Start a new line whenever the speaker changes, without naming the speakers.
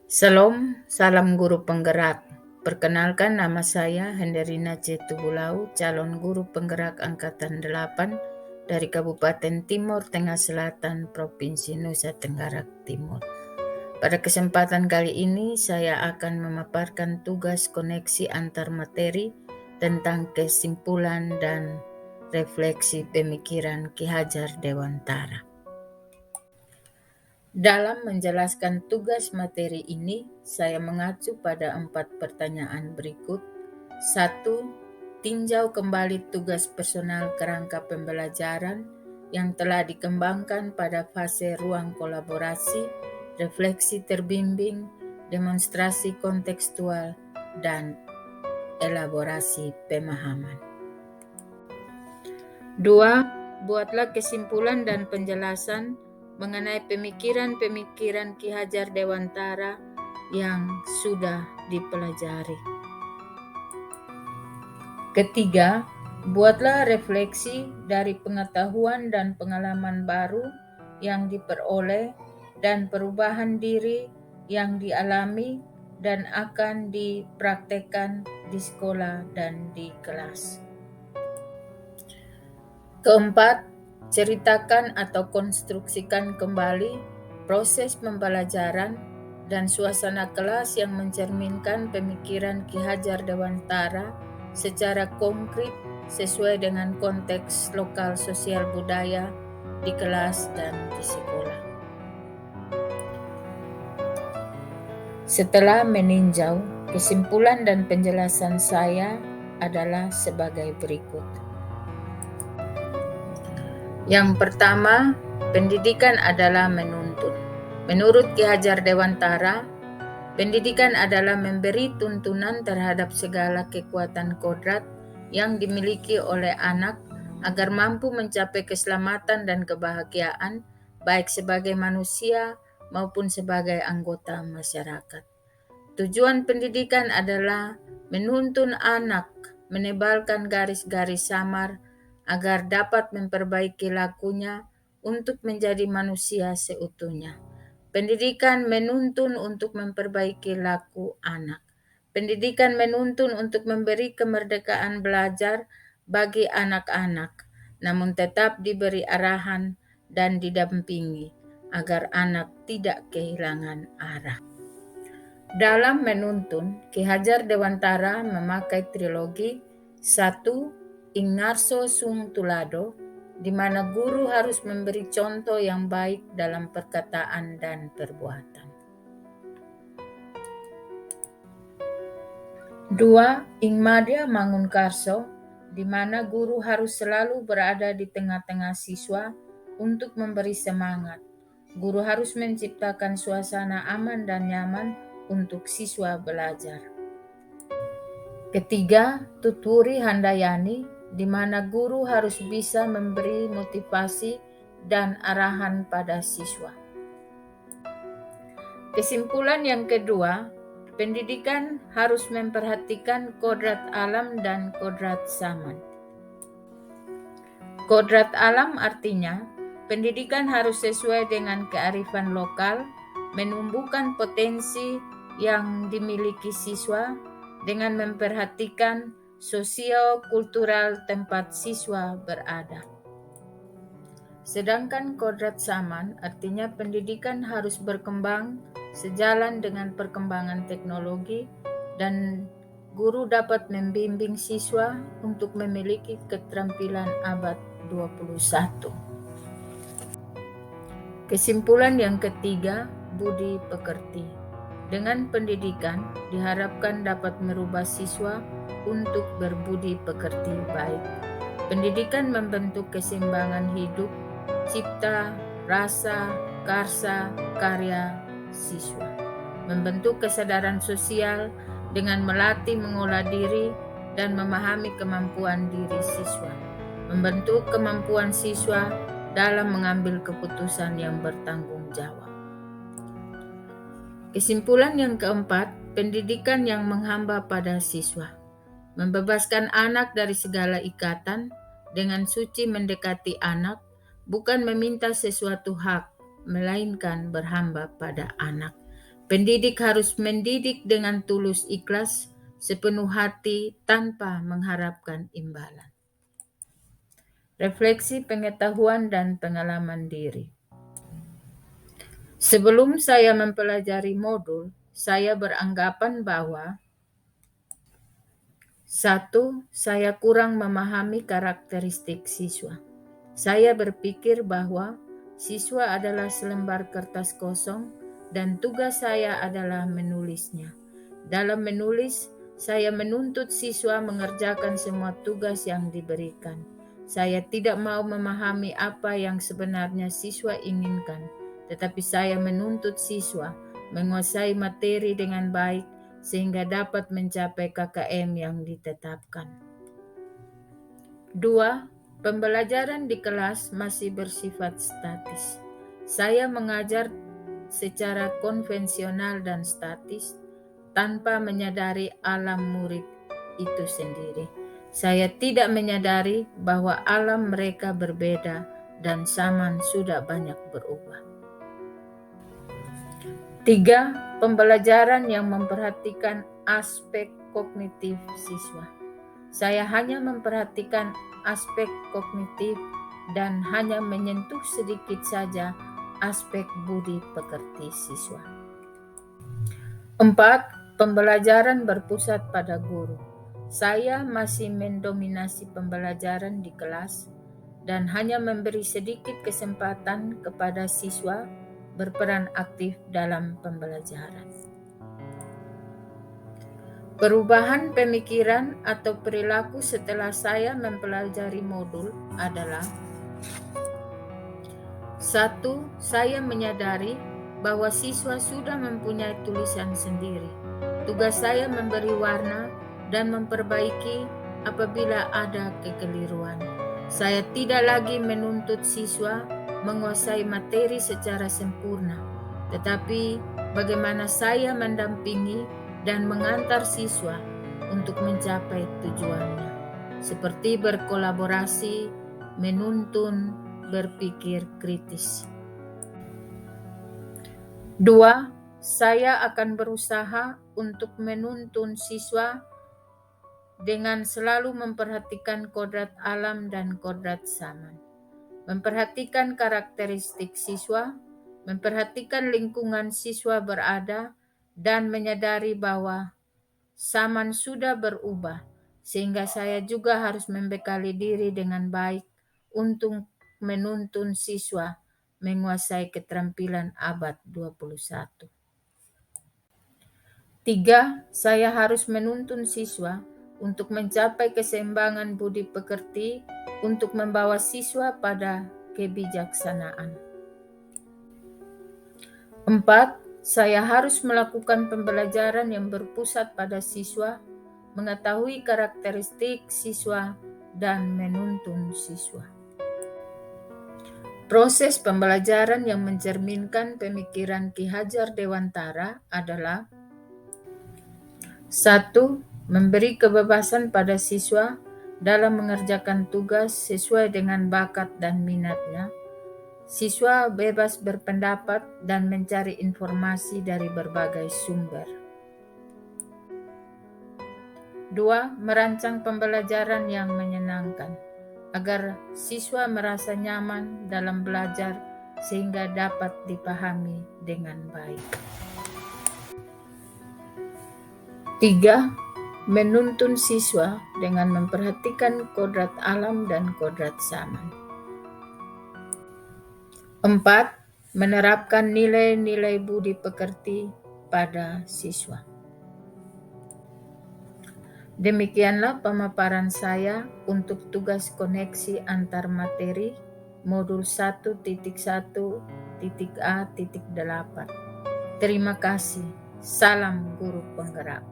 Salam guru penggerak. Perkenalkan, nama saya Henderina C. Tubulau, calon guru penggerak Angkatan 8 dari Kabupaten Timur Tengah Selatan, Provinsi Nusa Tenggara Timur. Pada kesempatan kali ini, saya akan memaparkan tugas koneksi antar materi tentang kesimpulan dan refleksi pemikiran Ki Hajar Dewantara. Dalam menjelaskan tugas materi ini, saya mengacu pada 4 pertanyaan berikut. 1. Tinjau kembali tugas personal kerangka pembelajaran yang telah dikembangkan pada fase ruang kolaborasi, refleksi terbimbing, demonstrasi kontekstual, dan elaborasi pemahaman. 2. Buatlah kesimpulan dan penjelasan mengenai pemikiran-pemikiran Ki Hajar Dewantara yang sudah dipelajari. Ketiga, buatlah refleksi dari pengetahuan dan pengalaman baru yang diperoleh dan perubahan diri yang dialami dan akan dipraktekkan di sekolah dan di kelas. Keempat, ceritakan atau konstruksikan kembali proses pembelajaran dan suasana kelas yang mencerminkan pemikiran Ki Hajar Dewantara secara konkret sesuai dengan konteks lokal sosial budaya di kelas dan di sekolah. Setelah meninjau, kesimpulan dan penjelasan saya adalah sebagai berikut. Yang pertama, pendidikan adalah menuntun. Menurut Ki Hajar Dewantara, pendidikan adalah memberi tuntunan terhadap segala kekuatan kodrat yang dimiliki oleh anak agar mampu mencapai keselamatan dan kebahagiaan baik sebagai manusia maupun sebagai anggota masyarakat. Tujuan pendidikan adalah menuntun anak menebalkan garis-garis samar agar dapat memperbaiki lakunya untuk menjadi manusia seutuhnya. Pendidikan menuntun untuk memperbaiki laku anak. Pendidikan menuntun untuk memberi kemerdekaan belajar bagi anak-anak, namun tetap diberi arahan dan didampingi agar anak tidak kehilangan arah. Dalam menuntun, Ki Hajar Dewantara memakai trilogi 1. Ingarso Sung Tulado, di mana guru harus memberi contoh yang baik dalam perkataan dan perbuatan. 2. Ingmadya Mangunkarso, di mana guru harus selalu berada di tengah-tengah siswa untuk memberi semangat. Guru harus menciptakan suasana aman dan nyaman untuk siswa belajar. Ketiga, Tuturi Handayani, di mana guru harus bisa memberi motivasi dan arahan pada siswa. Kesimpulan yang kedua, pendidikan harus memperhatikan kodrat alam dan kodrat zaman. Kodrat alam artinya, pendidikan harus sesuai dengan kearifan lokal, menumbuhkan potensi yang dimiliki siswa dengan memperhatikan sosio-kultural tempat siswa berada. Sedangkan kodrat zaman artinya pendidikan harus berkembang sejalan dengan perkembangan teknologi dan guru dapat membimbing siswa untuk memiliki keterampilan abad 21. Kesimpulan yang ketiga, budi pekerti. Dengan pendidikan diharapkan dapat merubah siswa untuk berbudi pekerti baik. Pendidikan membentuk keseimbangan hidup, cipta, rasa, karsa, karya siswa. Membentuk kesadaran sosial dengan melatih mengolah diri dan memahami kemampuan diri siswa. Membentuk kemampuan siswa dalam mengambil keputusan yang bertanggung jawab. Kesimpulan yang keempat, pendidikan yang menghamba pada siswa. Membebaskan anak dari segala ikatan, dengan suci mendekati anak, bukan meminta sesuatu hak, melainkan berhamba pada anak. Pendidik harus mendidik dengan tulus ikhlas, sepenuh hati tanpa mengharapkan imbalan. Refleksi pengetahuan dan pengalaman diri. Sebelum saya mempelajari modul, saya beranggapan bahwa 1. Saya kurang memahami karakteristik siswa. Saya berpikir bahwa siswa adalah selembar kertas kosong dan tugas saya adalah menulisnya. Dalam menulis, saya menuntut siswa mengerjakan semua tugas yang diberikan. Saya tidak mau memahami apa yang sebenarnya siswa inginkan, tetapi saya menuntut siswa menguasai materi dengan baik sehingga dapat mencapai KKM yang ditetapkan. 2. Pembelajaran di kelas masih bersifat statis. Saya mengajar secara konvensional dan statis tanpa menyadari alam murid itu sendiri. Saya tidak menyadari bahwa alam mereka berbeda dan zaman sudah banyak berubah. 3. Pembelajaran yang memperhatikan aspek kognitif siswa. Saya hanya memperhatikan aspek kognitif dan hanya menyentuh sedikit saja aspek budi pekerti siswa. 4. Pembelajaran berpusat pada guru. Saya masih mendominasi pembelajaran di kelas dan hanya memberi sedikit kesempatan kepada siswa berperan aktif dalam pembelajaran. Perubahan pemikiran atau perilaku setelah saya mempelajari modul adalah 1. Saya menyadari bahwa siswa sudah mempunyai tulisan sendiri. Tugas saya memberi warna dan memperbaiki apabila ada kekeliruan. Saya tidak lagi menuntut siswa menguasai materi secara sempurna, tetapi bagaimana saya mendampingi dan mengantar siswa untuk mencapai tujuannya, seperti berkolaborasi, menuntun, berpikir kritis. 2. Saya akan berusaha untuk menuntun siswa dengan selalu memperhatikan kodrat alam dan kodrat zaman. Memperhatikan karakteristik siswa, memperhatikan lingkungan siswa berada, dan menyadari bahwa zaman sudah berubah, sehingga saya juga harus membekali diri dengan baik untuk menuntun siswa menguasai keterampilan abad 21. 3. Saya harus menuntun siswa untuk mencapai keseimbangan budi pekerti untuk membawa siswa pada kebijaksanaan. 4. Saya harus melakukan pembelajaran yang berpusat pada siswa, mengetahui karakteristik siswa, dan menuntun siswa. Proses pembelajaran yang mencerminkan pemikiran Ki Hajar Dewantara adalah 1. Memberi kebebasan pada siswa dalam mengerjakan tugas sesuai dengan bakat dan minatnya. Siswa bebas berpendapat dan mencari informasi dari berbagai sumber. 2. Merancang pembelajaran yang menyenangkan, agar siswa merasa nyaman dalam belajar sehingga dapat dipahami dengan baik. 3. Menuntun siswa dengan memperhatikan kodrat alam dan kodrat zaman. 4. Menerapkan nilai-nilai budi pekerti pada siswa. Demikianlah pemaparan saya untuk tugas koneksi antar materi modul 1.1.A.8. Terima kasih. Salam guru penggerak.